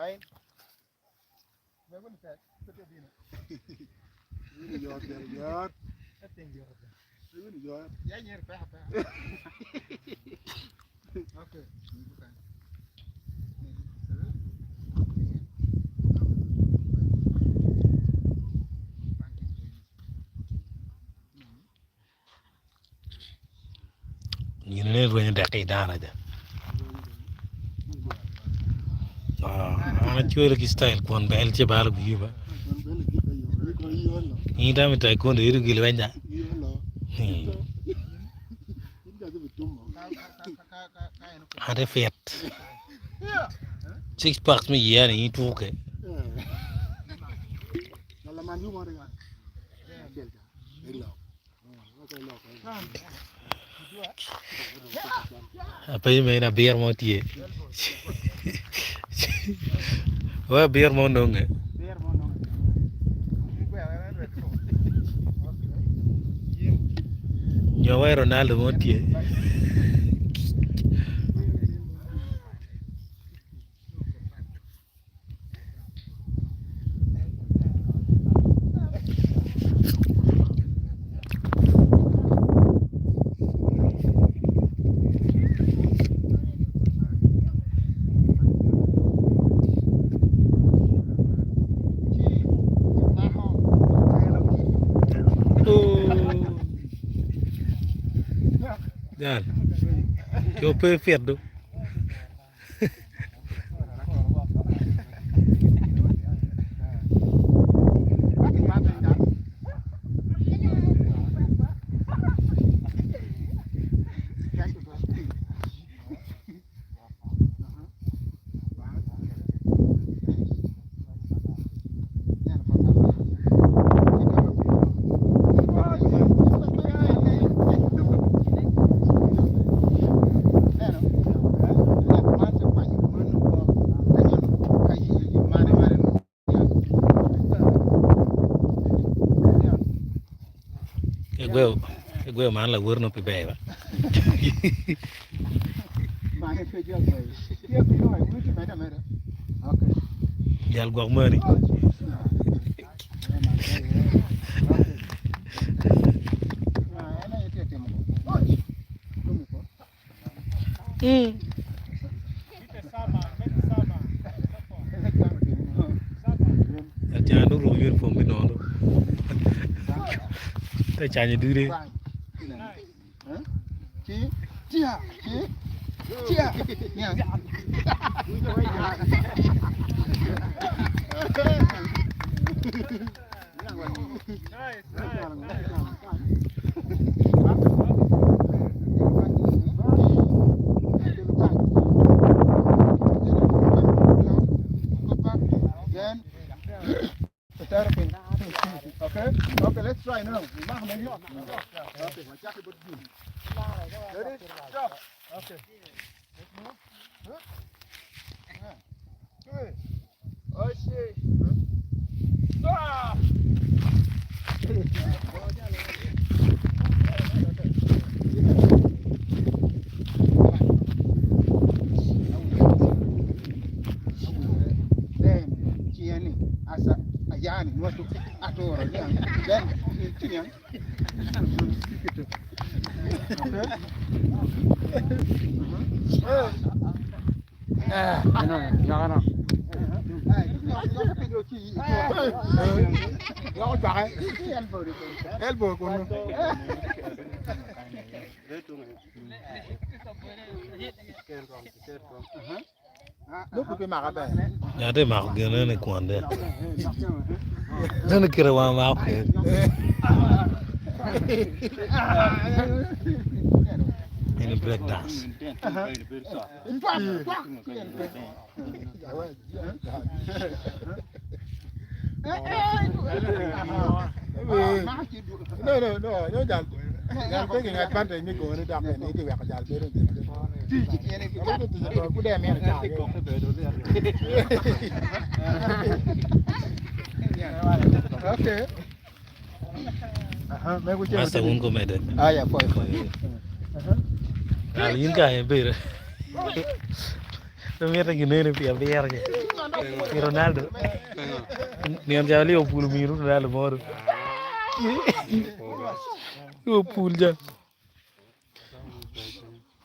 Fine. We're going to say, put it in. You're there. I think you're there. Yeah, you're there. Okay. You know when you're down at it. I'm sure it's style con Belche Barbuba. Anytime I take on the Irugilvenda. Had a fat 6 bucks me year and eat okay. I pay me a beer motier. Well, beer monong. You're where Ronaldo motier. Yan. Chope fierdo. Gue man la wurno pi beba. Jal gok mari. Jangan dulu uniform binondo. Tay chanya dure. Okay, let's try now. Ready? Stop. Okay. Oh shit. Stop. Asa ayani nuatu atoro then kinian elbow kono Ya de mak gene ne kwande. Nana kira wa ma ke. In a break dance. No, Jal. Jal taking advantage me go in the dark and it will Jal better. Okay. Basta un comete. Ah, yeah, poi. Alin ka e bere. No mi regi nene pi avere. Ronaldo. Niam jali opul miru Ronaldo moro. Opul jan.